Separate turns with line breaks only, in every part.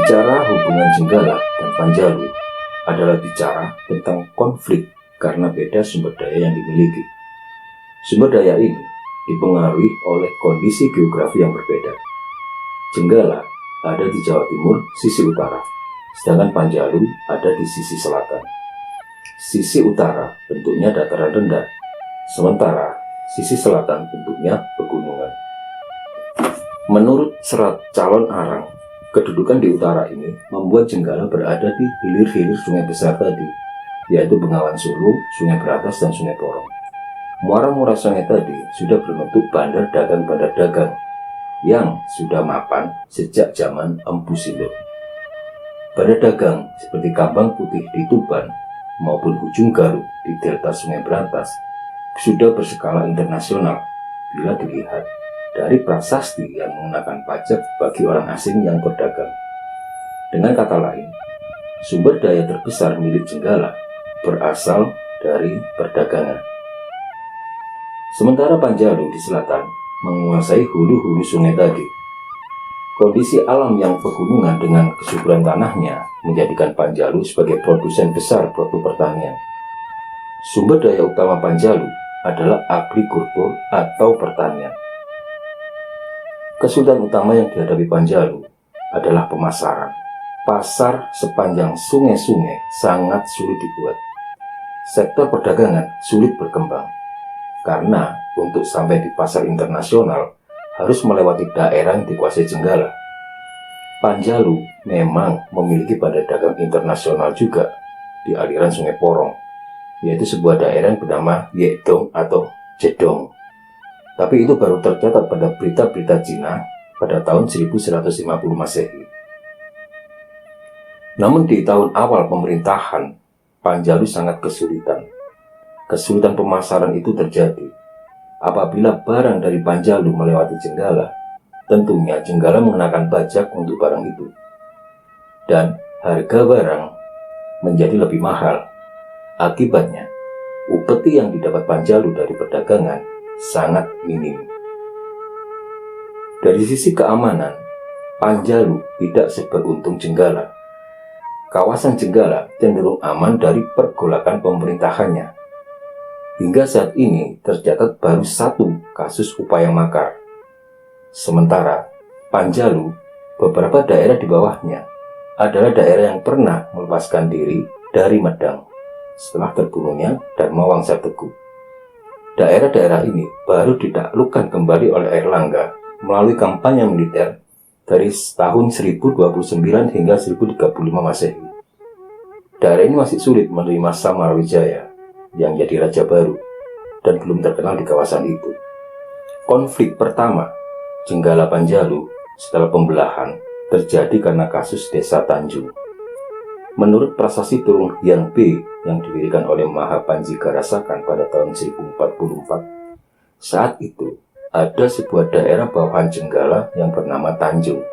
Bicara hubungan Jenggala dan Panjalu adalah bicara tentang konflik karena beda sumber daya yang dimiliki. Sumber daya ini dipengaruhi oleh kondisi geografi yang berbeda. Jenggala ada di Jawa Timur sisi utara, sedangkan Panjalu ada di sisi selatan. Sisi utara bentuknya dataran rendah, sementara sisi selatan bentuknya pegunungan. Menurut Serat Calon Arang, kedudukan di utara ini membuat Jenggala berada di hilir-hilir sungai besar tadi, yaitu Bengawan Solo, Sungai Berantas, dan Sungai Porong. Muara-muara sungai tadi sudah berbentuk bandar dagang yang sudah mapan sejak zaman Empu Sindok. Bandar dagang seperti Kambang Putih di Tuban maupun Ujung Garuk di delta Sungai Berantas sudah berskala internasional bila dilihat dari prasasti yang mengenakan pajak bagi orang asing yang berdagang. Dengan kata lain, sumber daya terbesar milik Jenggala berasal dari perdagangan. Sementara Panjalu di selatan menguasai hulu-hulu sungai tadi. Kondisi alam yang pegunungan dengan kesuburan tanahnya menjadikan Panjalu sebagai produsen besar produk pertanian. Sumber daya utama Panjalu adalah agrikultur atau pertanian. Kesulitan utama yang dihadapi Panjalu adalah pemasaran. Pasar sepanjang sungai-sungai sangat sulit dibuat. Sektor perdagangan sulit berkembang, karena untuk sampai di pasar internasional harus melewati daerah yang dikuasai Jenggala. Panjalu memang memiliki badan dagang internasional juga di aliran Sungai Porong, yaitu sebuah daerah yang bernama Yedong atau Jedong. Tapi itu baru tercatat pada berita-berita Cina pada tahun 1150 Masehi. Namun di tahun awal pemerintahan, Panjalu sangat kesulitan. Kesulitan pemasaran itu terjadi apabila barang dari Panjalu melewati Jenggala. Tentunya Jenggala mengenakan pajak untuk barang itu, dan harga barang menjadi lebih mahal. Akibatnya, upeti yang didapat Panjalu dari perdagangan sangat minim. Dari sisi keamanan, Panjalu tidak seberuntung Jenggala. Kawasan Jenggala cenderung aman dari pergolakan pemerintahannya. Hingga saat ini tercatat baru satu kasus upaya makar. Sementara Panjalu, beberapa daerah di bawahnya adalah daerah yang pernah melepaskan diri dari Medang setelah terbunuhnya Dharma Wangsa Teguh. Daerah-daerah ini baru ditaklukkan kembali oleh Airlangga melalui kampanye militer dari tahun 1029 hingga 1035 Masehi. Daerah ini masih sulit menerima Samarawijaya yang jadi raja baru dan belum terkenal di kawasan itu. Konflik pertama Jenggala Panjalu setelah pembelahan terjadi karena kasus Desa Tanjung. Menurut prasasti Turung Hyang B yang didirikan oleh Mahapanjigarasakan pada tahun 1044, saat itu ada sebuah daerah bawahan Jenggala yang bernama Tanjung.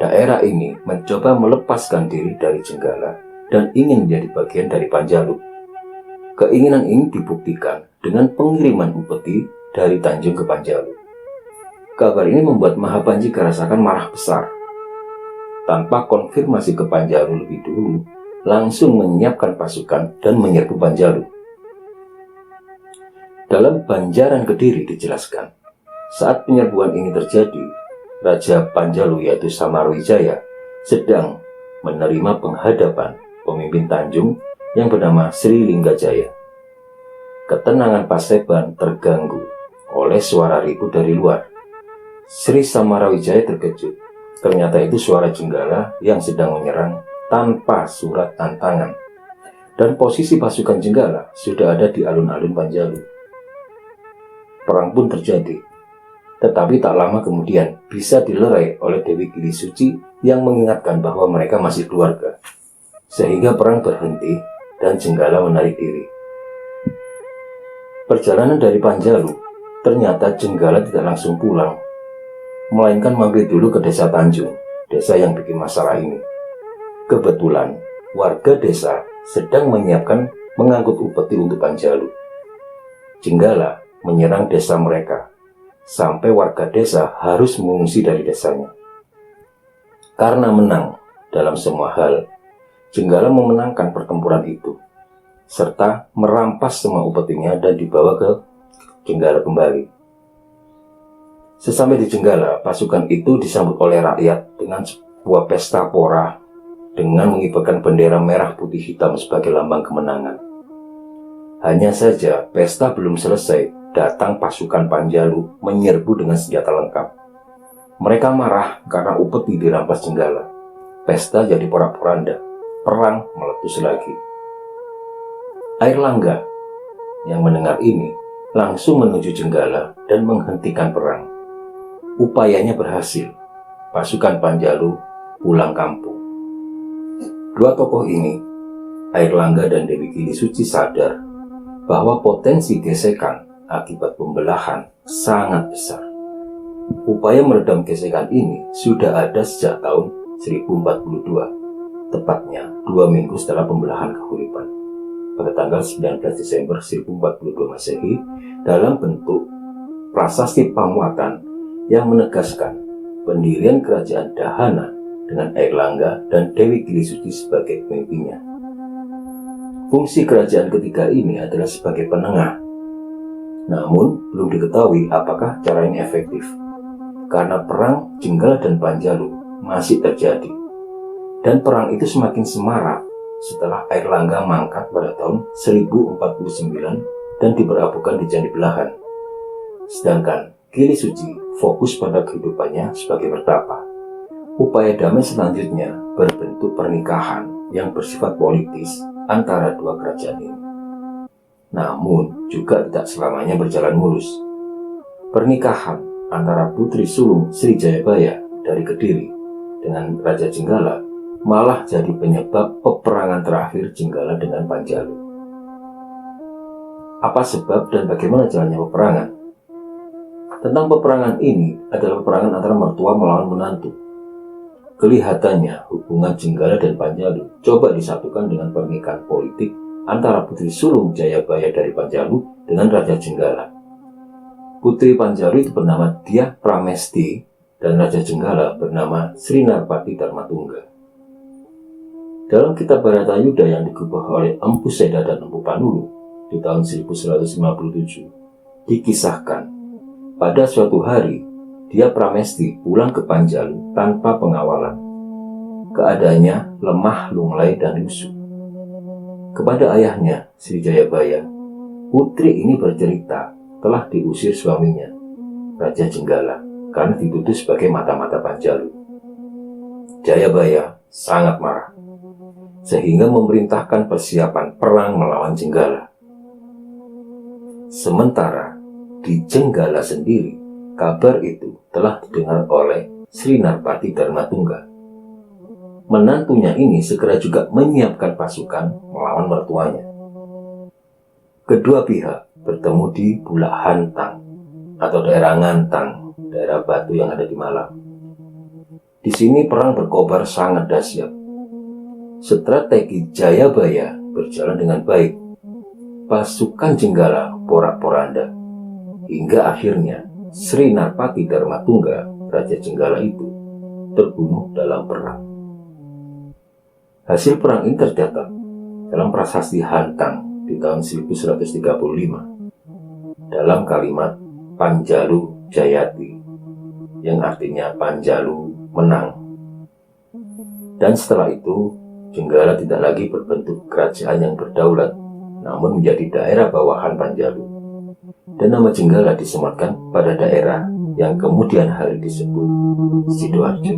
Daerah ini mencoba melepaskan diri dari Jenggala dan ingin menjadi bagian dari Panjalu. Keinginan ini dibuktikan dengan pengiriman upeti dari Tanjung ke Panjalu. Kabar ini membuat Mahapanjigarasakan marah besar. Tanpa konfirmasi ke Panjalu lebih dulu, langsung menyiapkan pasukan dan menyerbu Panjalu. Dalam Banjaran Kediri dijelaskan, saat penyerbuan ini terjadi, Raja Panjalu yaitu Samarawijaya sedang menerima penghadapan pemimpin Tanjung yang bernama Sri Linggajaya. Ketenangan Paseban terganggu oleh suara ribut dari luar. Sri Samarawijaya terkejut. Ternyata itu suara Jenggala yang sedang menyerang tanpa surat tantangan. Dan posisi pasukan Jenggala sudah ada di alun-alun Panjalu. Perang pun terjadi. Tetapi tak lama kemudian bisa dilerai oleh Dewi Gili Suci yang mengingatkan bahwa mereka masih keluarga. Sehingga perang berhenti dan Jenggala menarik diri. Perjalanan dari Panjalu, ternyata Jenggala tidak langsung pulang, melainkan mampir dulu ke Desa Tanjung, desa yang bikin masalah ini. Kebetulan, warga desa sedang menyiapkan mengangkut upeti untuk Panjalu. Jenggala menyerang desa mereka, sampai warga desa harus mengungsi dari desanya. Karena menang, dalam semua hal, Jenggala memenangkan pertempuran itu, serta merampas semua upetinya dan dibawa ke Jenggala kembali. Sesampai di Jenggala, pasukan itu disambut oleh rakyat dengan sebuah pesta pora dengan mengibarkan bendera merah putih hitam sebagai lambang kemenangan. Hanya saja, pesta belum selesai, datang pasukan Panjalu menyerbu dengan senjata lengkap. Mereka marah karena upeti dirampas Jenggala. Pesta jadi porak-poranda, perang meletus lagi. Airlangga yang mendengar ini langsung menuju Jenggala dan menghentikan perang. Upayanya berhasil. Pasukan Panjalu pulang kampung. Dua tokoh ini, Airlangga dan Dewi Gili Suci, sadar bahwa potensi gesekan akibat pembelahan sangat besar. Upaya meredam gesekan ini sudah ada sejak tahun 1042, tepatnya 2 minggu setelah pembelahan Kahuripan, pada tanggal 19 Desember 1042 Masehi, dalam bentuk prasasti Pamuatan yang menegaskan pendirian kerajaan Dahana dengan Airlangga dan Dewi Gili Suci sebagai pemimpinnya. Fungsi kerajaan ketiga ini adalah sebagai penengah. Namun, belum diketahui apakah cara ini efektif, karena perang Jenggala dan Panjalu masih terjadi. Dan perang itu semakin semarak setelah Airlangga mangkat pada tahun 1049 dan diberabukan di Candi Belahan. Sedangkan Gili Suci fokus pada kehidupannya sebagai bertapa. Upaya damai selanjutnya berbentuk pernikahan yang bersifat politis antara dua kerajaan ini. Namun, juga tidak selamanya berjalan mulus. Pernikahan antara Putri Sulung Sri Jayabaya dari Kediri dengan Raja Jenggala malah jadi penyebab peperangan terakhir Jenggala dengan Panjalu. Apa sebab dan bagaimana jalannya peperangan? Tentang peperangan ini adalah peperangan antara mertua melawan menantu. Kelihatannya hubungan Jenggala dan Panjalu coba disatukan dengan pernikahan politik antara Putri Sulung Jayabaya dari Panjalu dengan Raja Jenggala. Putri Panjalu itu bernama Dyah Pramesti dan Raja Jenggala bernama Sri Narpati Darmatungga. Dalam kitab Bharatayuddha yang digubah oleh Empu Seda dan Empu Panulu di tahun 1157, dikisahkan pada suatu hari Dyah Pramesti pulang ke Panjalu tanpa pengawalan. Keadaannya lemah, lunglai, dan lusuh. Kepada ayahnya, Sri Jayabaya, putri ini bercerita telah diusir suaminya, Raja Jenggala, karena dituduh sebagai mata-mata Panjalu. Jayabaya sangat marah, sehingga memerintahkan persiapan perang melawan Jenggala. Sementara di Jenggala sendiri, kabar itu telah didengar oleh Sri Narpati Darmatungga. Menantunya ini segera juga menyiapkan pasukan melawan mertuanya. Kedua pihak bertemu di Bulak Hantang atau daerah Ngantang, daerah Batu yang ada di Malang. Di sini perang berkobar sangat dahsyat. Strategi Jayabaya berjalan dengan baik. Pasukan Jenggala porak-poranda, hingga akhirnya Sri Narpati Darmatungga, Raja Jenggala itu, terbunuh dalam perang. Hasil perang ini tercatat dalam prasasti Hantang di tahun 1135 dalam kalimat Panjalu Jayati, yang artinya Panjalu menang. Dan setelah itu, Jenggala tidak lagi berbentuk kerajaan yang berdaulat, namun menjadi daerah bawahan Panjalu. Dan nama Jenggala disematkan pada daerah yang kemudian hari disebut Sidoarjo.